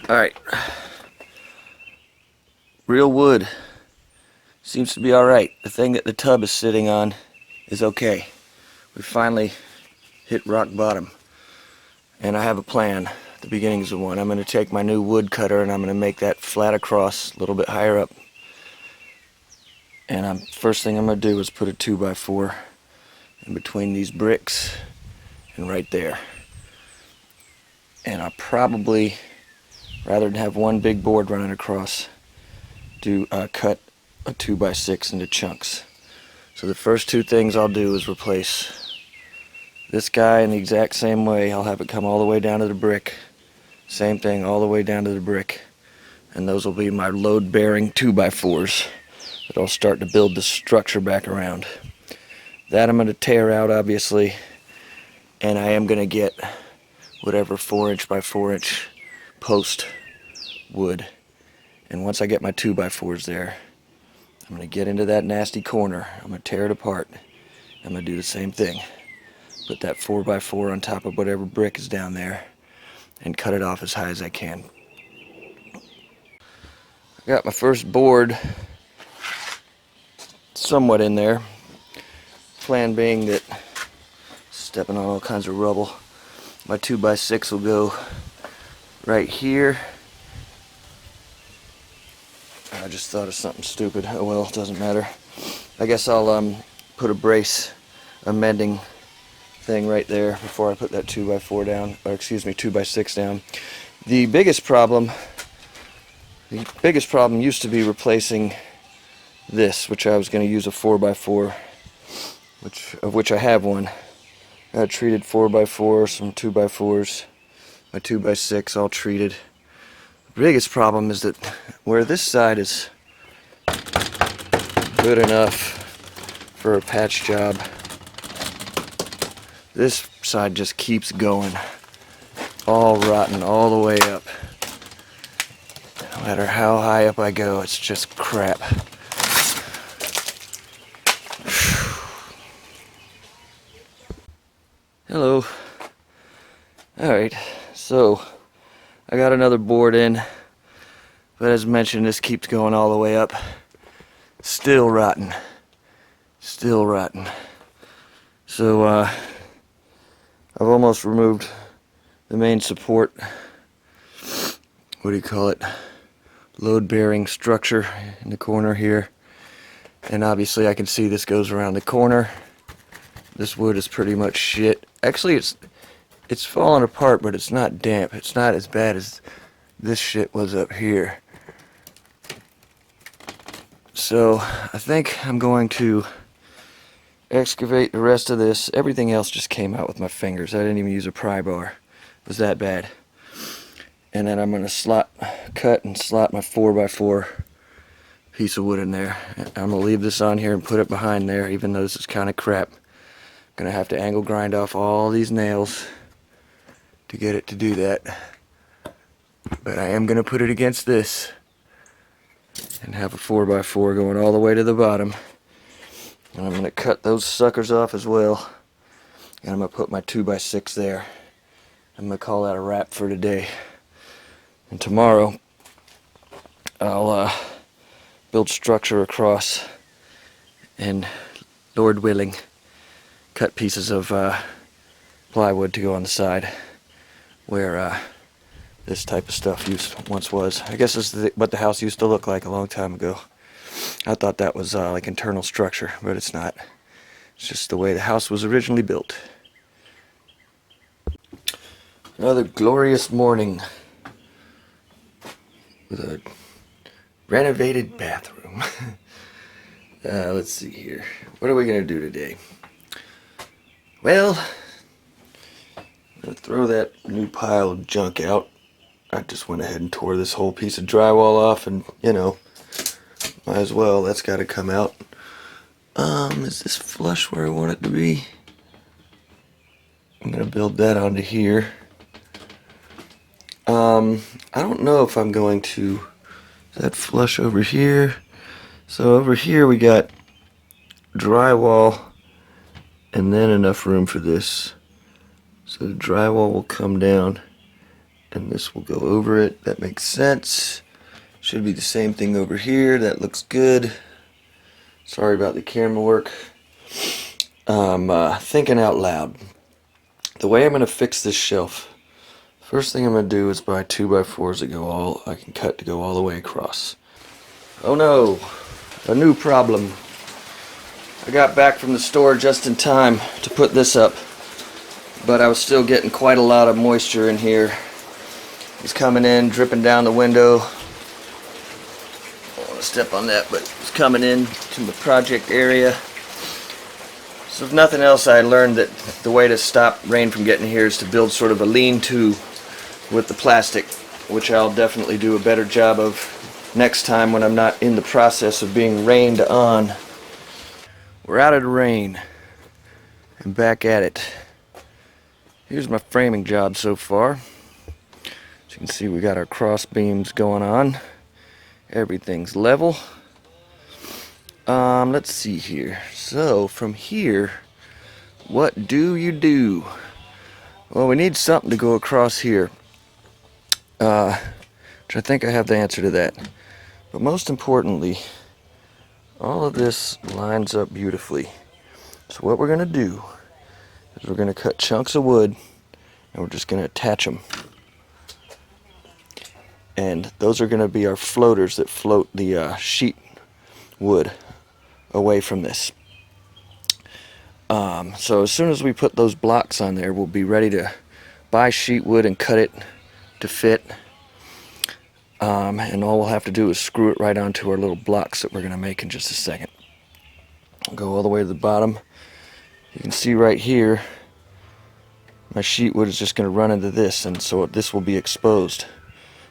Alright. Real wood. Seems to be alright. The thing that the tub is sitting on is okay. We finally hit rock bottom. And I have a plan. The beginnings of one. I'm going to take my new wood cutter and I'm going to make that flat across a little bit higher up. And first thing I'm going to do is put a 2x4 in between these bricks and right there. And I'll probably, rather than have one big board running across, cut a 2x6 into chunks. So the first two things I'll do is replace this guy in the exact same way. I'll have it come all the way down to the brick. Same thing all the way down to the brick. And those will be my load-bearing 2x4s that I'll start to build the structure back around. That I'm going to tear out, obviously, and I am going to get whatever 4" by 4" post wood. And once I get my 2x4s there, I'm going to get into that nasty corner. I'm going to tear it apart. I'm going to do the same thing. Put that 4x4 on top of whatever brick is down there and cut it off as high as I can. I got my first board somewhat in there. Plan being that, stepping on all kinds of rubble, my 2x6 will go right here. I just thought of something stupid. Oh well, it doesn't matter. I guess I'll put a brace, a mending thing right there before I put that 2x4 down, or excuse me, 2x6 down. The biggest problem used to be replacing this, which I was going to use a 4x4, of which I have one. I got a treated 4x4, some 2x4s, my 2x6 all treated. The biggest problem is that where this side is good enough for a patch job, this side just keeps going, all rotten all the way up. No matter how high up I go, it's just crap. Hello. Alright, so I got another board in, but as mentioned, this keeps going all the way up. Still rotten. Still rotten. So, I've almost removed the main support. What do you call it? Load-bearing structure in the corner here. And obviously I can see this goes around the corner. This wood is pretty much shit. Actually, it's falling apart, but it's not damp. It's not as bad as this shit was up here. So I think I'm going to excavate the rest of this. Everything else just came out with my fingers. I didn't even use a pry bar. It was that bad. And then I'm going to cut and slot my 4x4 piece of wood in there. I'm going to leave this on here and put it behind there, even though this is kind of crap. I'm going to have to angle grind off all these nails to get it to do that. But I am going to put it against this and have a 4x4 going all the way to the bottom. And I'm going to cut those suckers off as well. And I'm going to put my 2x6 there. I'm going to call that a wrap for today. And tomorrow I'll build structure across and, Lord willing, cut pieces of plywood to go on the side where this type of stuff once was. I guess this is what the house used to look like a long time ago. I thought that was like internal structure, but it's not. It's just the way the house was originally built. Another glorious morning with a renovated bathroom. Let's see here. What are we going to do today? Well, I'm going to throw that new pile of junk out. I just went ahead and tore this whole piece of drywall off, and, you know, might as well. That's got to come out. Is this flush where I want it to be? I'm going to build that onto here. I don't know if I'm going to... Is that flush over here? So over here we got drywall and then enough room for this. So the drywall will come down and this will go over it. That makes sense. Should be the same thing over here. That looks good. Sorry about the camera work. Thinking out loud. The way I'm going to fix this shelf, first thing I'm going to do is buy 2x4s that I can cut to go all the way across. Oh no, a new problem. I got back from the store just in time to put this up, but I was still getting quite a lot of moisture in here. It's coming in, dripping down the window. I don't want to step on that, but it's coming in to the project area. So if nothing else, I learned that the way to stop rain from getting here is to build sort of a lean-to with the plastic, which I'll definitely do a better job of next time when I'm not in the process of being rained on. We're out of the rain and back at it. Here's my framing job so far. As you can see, we got our cross beams going on. Everything's level. Let's see here. So from here, what do you do? Well, we need something to go across here. Which I think I have the answer to that. But most importantly, all of this lines up beautifully. So what we're going to do is we're going to cut chunks of wood and we're just going to attach them. And those are going to be our floaters that float the sheet wood away from this. So as soon as we put those blocks on there, we'll be ready to buy sheet wood and cut it to fit. And all we'll have to do is screw it right onto our little blocks that we're going to make in just a second. I'll go all the way to the bottom. You can see right here, my sheet wood is just going to run into this, and so this will be exposed.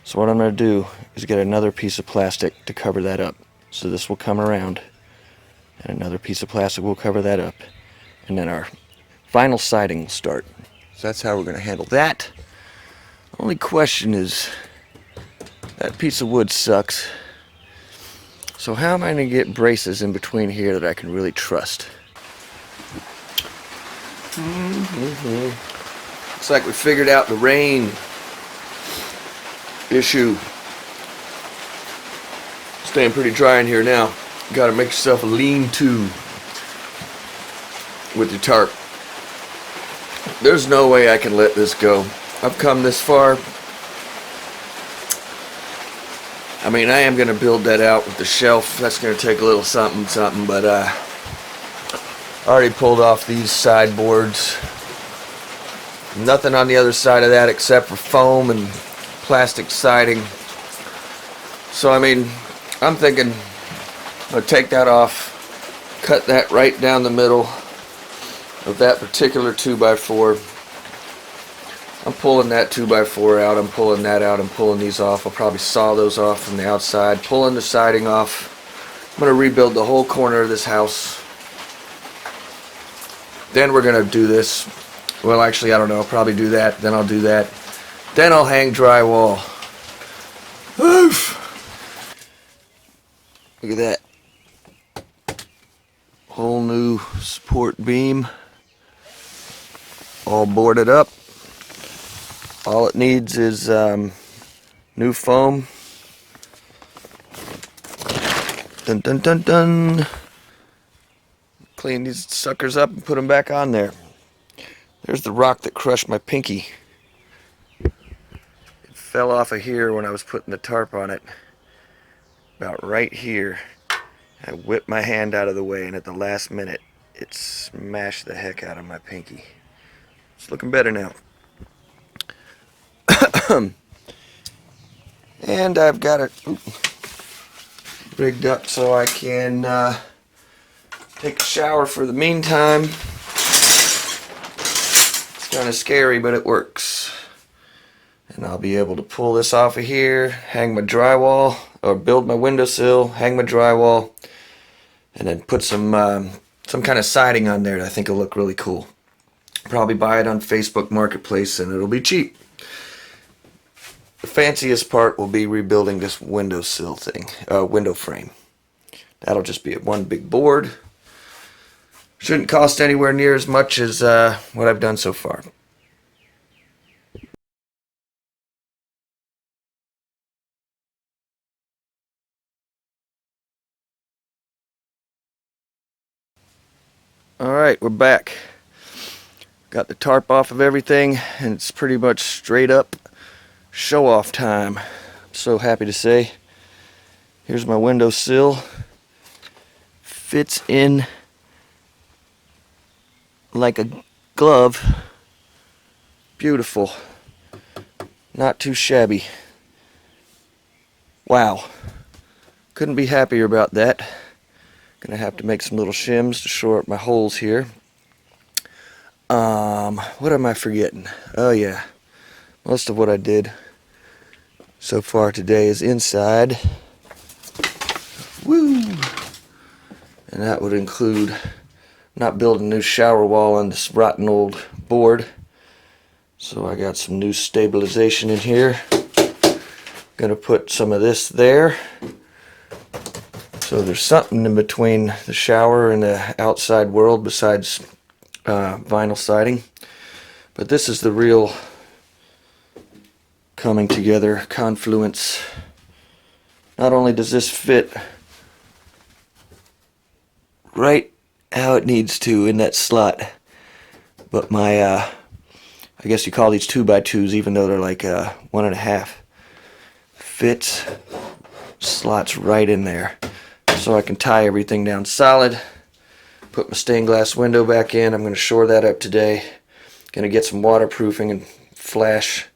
So what I'm going to do is get another piece of plastic to cover that up. So this will come around, and another piece of plastic will cover that up, and then our final siding will start. So that's how we're going to handle that. The only question is, that piece of wood sucks. So how am I going to get braces in between here that I can really trust? Looks like we figured out the rain issue. Staying pretty dry in here now. You gotta make yourself a lean-to with your tarp. There's no way I can let this go. I've come this far. I mean, I am going to build that out with the shelf. That's going to take a little something, but I already pulled off these sideboards. Nothing on the other side of that except for foam and plastic siding. So, I mean, I'm thinking I'll take that off, cut that right down the middle of that particular 2x4. I'm pulling that 2x4 out, I'm pulling that out, I'm pulling these off. I'll probably saw those off from the outside, pulling the siding off. I'm going to rebuild the whole corner of this house. Then we're going to do this. Well, actually, I don't know. I'll probably do that, then I'll do that. Then I'll hang drywall. Oof! Look at that. Whole new support beam. All boarded up. All it needs is new foam. Dun dun dun dun. Clean these suckers up and put them back on there. There's the rock that crushed my pinky. It fell off of here when I was putting the tarp on it. About right here. I whipped my hand out of the way, and at the last minute, it smashed the heck out of my pinky. It's looking better now. And I've got it rigged up so I can take a shower for the meantime. It's kind of scary, but it works. And I'll be able to pull this off of here, hang my drywall, or build my windowsill, hang my drywall, and then put some kind of siding on there that I think will look really cool. Probably buy it on Facebook Marketplace, and it'll be cheap. The fanciest part will be rebuilding this windowsill thing, window frame. That'll just be one big board. Shouldn't cost anywhere near as much as what I've done so far. Alright, we're back. Got the tarp off of everything, and it's pretty much straight up show off time. I'm so happy to say. Here's my windowsill. Fits in like a glove. Beautiful. Not too shabby. Wow. Couldn't be happier about that. Gonna have to make some little shims to shore up my holes here. What am I forgetting? Oh yeah. Most of what I did so far today is inside. Woo! And that would include not building a new shower wall on this rotten old board. So I got some new stabilization in here. Gonna put some of this there. So there's something in between the shower and the outside world besides vinyl siding. But this is the real coming together confluence. Not only does this fit right how it needs to in that slot, but my I guess you call these 2x2s even though they're like 1.5, fits, slots right in there. So I can tie everything down solid, put my stained glass window back in. I'm going to shore that up today. Going to get some waterproofing and flash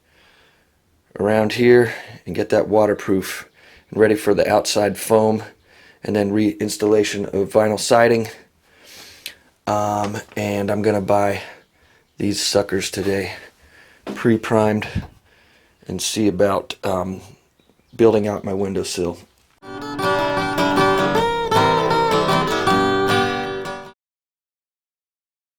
around here and get that waterproof and ready for the outside foam and then reinstallation of vinyl siding. And I'm going to buy these suckers today, pre-primed, and see about building out my windowsill.